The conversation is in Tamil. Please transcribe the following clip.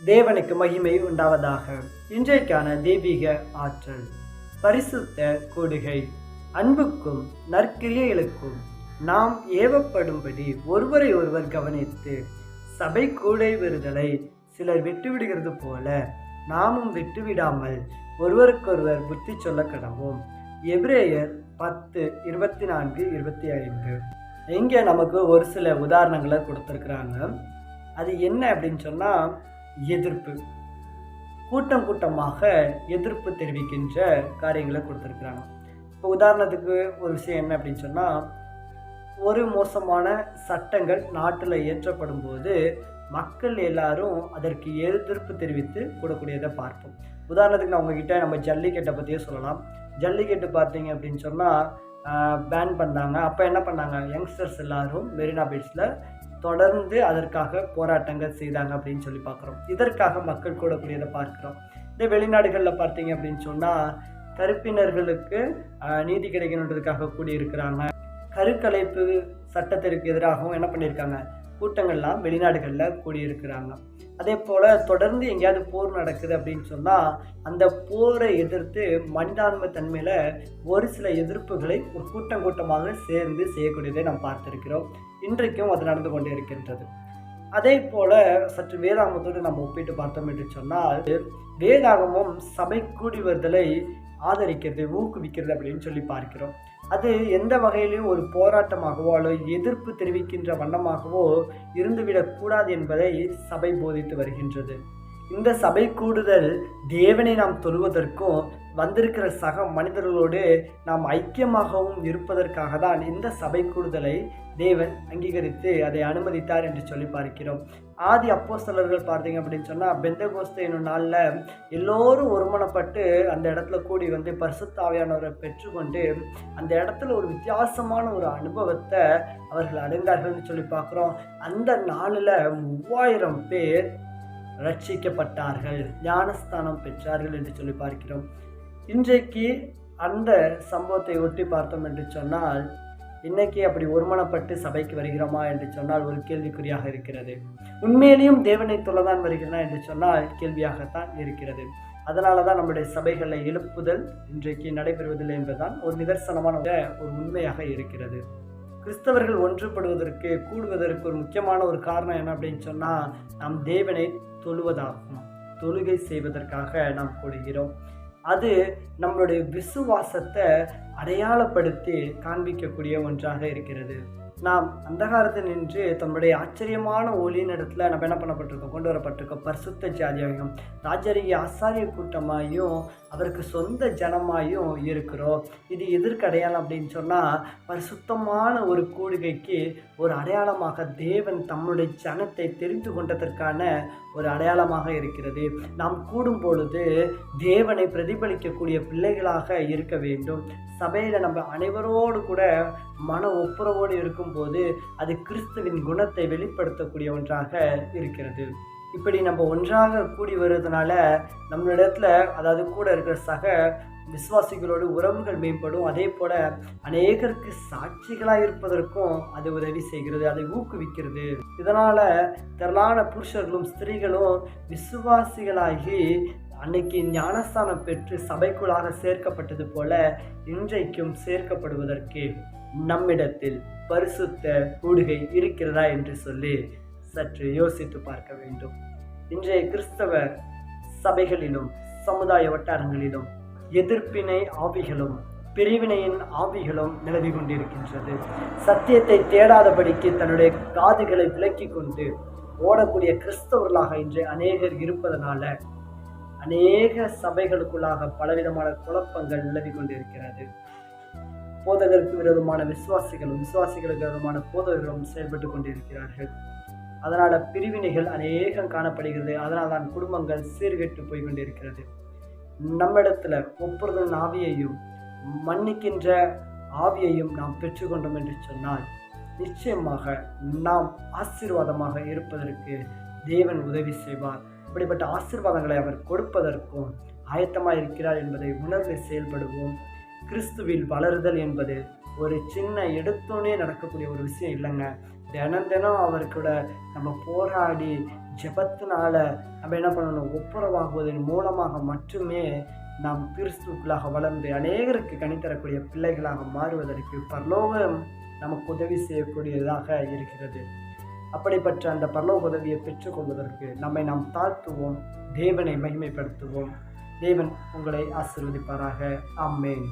தேவனுக்கு மகிமை உண்டாவதாக. இன்றைக்கான தெய்வீக ஆற்றல். பரிசுத்த கூடுகை. அன்புக்கும் நற்கிரியைகளுக்கும் நாம் ஏவப்படும்படி ஒருவரை ஒருவர் கவனித்து சபை கூடை வருதலை சிலர் விட்டுவிடுகிறது போல நாமும் விட்டுவிடாமல் ஒருவருக்கொருவர் புத்தி சொல்ல கடவோம். எபிரேயர் 10:24-25. இங்கே நமக்கு ஒரு சில உதாரணங்களை கொடுத்துருக்குறாங்க. அது என்ன அப்படின்னு சொன்னால், எதிர்ப்பு. கூட்டம் கூட்டமாக எதிர்ப்பு தெரிவிக்கின்ற காரியங்களை கொடுத்துருக்குறாங்க. இப்போ உதாரணத்துக்கு ஒரு விஷயம் என்ன அப்படின்னு சொன்னால், ஒரு மோசமான சட்டங்கள் நாட்டில் இயற்றப்படும் போது மக்கள் எல்லாரும் அதற்கு எதிர்ப்பு தெரிவித்து கூடக்கூடியதை பார்ப்போம். உதாரணத்துக்கு நான் உங்ககிட்ட நம்ம ஜல்லிக்கட்டை பற்றியே சொல்லலாம். ஜல்லிக்கட்டு பார்த்தீங்க அப்படின்னு சொன்னால் பேன் பண்ணாங்க. அப்போ என்ன பண்ணாங்க, யங்ஸ்டர்ஸ் எல்லாரும் மெரினா பீச்சில் தொடர்ந்து அதற்காக போராட்டங்கள் செய்தாங்க அப்படின்னு சொல்லி பார்க்குறோம். இதற்காக மக்கள் கூடக்கூடியதை பார்க்குறோம். இந்த வெளிநாடுகளில் பார்த்தீங்க அப்படின்னு சொன்னால் கருப்பினர்களுக்கு நீதி கிடைக்கணுன்றதுக்காக கூடியிருக்கிறாங்க. கருக்கலைப்பு சட்டத்திற்கு எதிராகவும் என்ன பண்ணியிருக்காங்க, கூட்டங்கள்லாம் வெளிநாடுகளில் கூடியிருக்கிறாங்க. அதே போல் தொடர்ந்து எங்கேயாவது போர் நடக்குது அப்படின்னு சொன்னால் அந்த போரை எதிர்த்து மனிதான்மை தன்மையில் ஒரு சில எதிர்ப்புகளை ஒரு கூட்டமாக சேர்ந்து செய்யக்கூடியதை நாம் பார்த்திருக்கிறோம். இன்றைக்கும் அது நடந்து கொண்டே இருக்கின்றது. அதே போல் சற்று வேதாகமத்தோடு நம்ம ஒப்பிட்டு பார்த்தோம் என்று சொன்னால், வேதாகமும் சபை கூடி வருதலை ஆதரிக்கிறது, ஊக்குவிக்கிறது அப்படின்னு சொல்லி பார்க்கிறோம். அது எந்த வகையிலும் ஒரு போராட்டமாகவோ அல்லது எதிர்ப்பு தெரிவிக்கின்ற வண்ணமாகவோ இருந்துவிடக்கூடாது என்பதை சபை போதித்து வருகின்றது. இந்த சபை கூடுதல் தேவனை நாம் தொழுவதற்கும் வந்திருக்கிற சக மனிதர்களோடு நாம் ஐக்கியமாகவும் இருப்பதற்காக தான் இந்த சபை கூடுதலை தேவன் அங்கீகரித்து அதை அனுமதித்தார் என்று சொல்லி பார்க்கிறோம். ஆதி அப்போஸ்தலர்கள் பார்த்தீங்க அப்படின்னு சொன்னால், பெந்தகோஸ்தே என்னும் நாளில் எல்லோரும் ஒருமனப்பட்டு அந்த இடத்துல கூடி வந்து பரிசுத்த ஆவியானவரை பெற்றுக்கொண்டு அந்த இடத்துல ஒரு வித்தியாசமான ஒரு அனுபவத்தை அவர்கள் அடைந்தார்கள்னு சொல்லி பார்க்குறோம். அந்த நாளில் 3000 பேர் ரட்சிக்கப்பட்டார்கள், ஞானஸ்தானம் பெற்றார்கள் என்று சொல்லி பார்க்கிறோம். இன்றைக்கு அந்த சம்பவத்தை ஒட்டி பார்த்தோம் என்று சொன்னால், இன்னைக்கு அப்படி ஒருமனப்பட்டு சபைக்கு வருகிறோமா என்று சொன்னால் ஒரு கேள்விக்குறியாக இருக்கிறது. உண்மையிலேயும் தேவனை தொல்லதான் வருகிறனா என்று சொன்னால் கேள்வியாகத்தான் இருக்கிறது. அதனால தான் நம்முடைய சபைகளில் எழுப்புதல் இன்றைக்கு நடைபெறுவதில்லை என்பதுதான் ஒரு நிதர்சனமான ஒரு உண்மையாக இருக்கிறது. கிறிஸ்தவர்கள் ஒன்றுபடுவதற்கு கூடுவதற்கு ஒரு முக்கியமான ஒரு காரணம் என்ன அப்படின்னு சொன்னால், நாம் தேவனை தொழுவதாகும். தொழுகை செய்வதற்காக நாம் கூடுகிறோம். அது நம்மளுடைய விசுவாசத்தை அடையாளப்படுத்தி காண்பிக்கக்கூடிய ஒன்றாக இருக்கிறது. நாம் அந்தகாரத்தில் நின்று தன்னுடைய ஆச்சரியமான ஒளியின் இடத்துல நம்ம என்ன பண்ணப்பட்டிருக்கோம், கொண்டு வரப்பட்டிருக்கோம். பரிசுத்த ஜாதியாகவும் ராஜரீக ஆசாரிய கூட்டமாயும் அவருக்கு சொந்த ஜனமாயும் இருக்கிறோம். இது எதற்கு அடையாளம் அப்படின்னு சொன்னால், பரிசுத்தமான ஒரு கூடுகைக்கு ஒரு அடையாளமாக தேவன் தம்முடைய ஜனத்தை தெரிந்து கொண்டதற்கான ஒரு அடையாளமாக இருக்கிறது. நாம் கூடும் பொழுது தேவனை பிரதிபலிக்கக்கூடிய பிள்ளைகளாக இருக்க வேண்டும். சபையில் நம்ம அனைவரோடு கூட மன ஒப்புரவோடு இருக்கும்போது அது கிறிஸ்துவின் குணத்தை வெளிப்படுத்தக்கூடிய ஒன்றாக இருக்கிறது. இப்படி நம்ம ஒன்றாக கூடி வருவதனால நம்மளிடத்துல, அதாவது கூட இருக்கிற சக விசுவாசிகளோடு உறவுகள் மேம்படும். அதே போல அநேகருக்கு சாட்சிகளாக இருப்பதற்கும் அது உதவி செய்கிறது, அதை ஊக்குவிக்கிறது. இதனால திரளான புருஷர்களும் ஸ்திரீகளும் விசுவாசிகளாகி அன்னைக்கு ஞானஸ்தானம் பெற்று சபைக்குள்ளாக சேர்க்கப்பட்டது போல இன்றைக்கும் சேர்க்கப்படுவதற்கு நம்மிடத்தில் பரிசுத்த கூடுகை இருக்கிறதா என்று சொல்லி சற்று யோசித்து பார்க்க வேண்டும். இன்றைய கிறிஸ்தவ சபைகளிலும் சமுதாய வட்டாரங்களிலும் எதிர்ப்பினை ஆவிகளும் பிரிவினையின் ஆவிகளும் நிலவி கொண்டிருக்கின்றது. சத்தியத்தை தேடாதபடிக்கு தன்னுடைய காதுகளை விலக்கி கொண்டு ஓடக்கூடிய கிறிஸ்தவர்களாக இன்று அநேகர் இருப்பதனால அநேக சபைகளுக்குள்ளாக பலவிதமான குழப்பங்கள் நிலவி கொண்டிருக்கிறது. போதகருக்கு விரோதமான விசுவாசிகளும் விசுவாசிகளுக்கு விரோதமான போதகர்களும் செயல்பட்டு கொண்டிருக்கிறார்கள். அதனால பிரிவினைகள் அநேகம் காணப்படுகிறது. அதனால் தான் குடும்பங்கள் சீர்கெட்டு போய் கொண்டிருக்கிறது. நம்மிடத்துல ஒப்புரதல் ஆவியையும் மன்னிக்கின்ற ஆவியையும் நாம் பெற்றுக்கொண்டோம் என்று சொன்னால் நிச்சயமாக நாம் ஆசீர்வாதமாக இருப்பதற்கு தேவன் உதவி செய்வார். இப்படிப்பட்ட ஆசீர்வாதங்களை அவர் கொடுப்பதற்கும் ஆயத்தமாக இருக்கிறார் என்பதை உணர்ந்து செயல்படுவோம். கிறிஸ்துவில் வளருதல் என்பது ஒரு சின்ன எடுத்தோனே நடக்கக்கூடிய ஒரு விஷயம் இல்லைங்க. தினம் தினம் அவர் கூட நம்ம போராடி ஜெபத்தினால நம்ம என்ன பண்ணணும், ஒப்புரவாகுவதன் மூலமாக மட்டுமே நாம் கிறிஸ்துக்குள்ளாக வளர்ந்து அநேகருக்கு கனித்தரக்கூடிய பிள்ளைகளாக மாறுவதற்கு பரலோகம் நமக்கு உதவி செய்யக்கூடியதாக இருக்கிறது. அப்படிப்பட்ட அந்த பரலோக உதவியை பெற்றுக்கொள்வதற்கு நம்மை நாம் தாழ்த்துவோம், தேவனை மகிமைப்படுத்துவோம். தேவன் உங்களை ஆசீர்வதிப்பாராக. ஆமென்.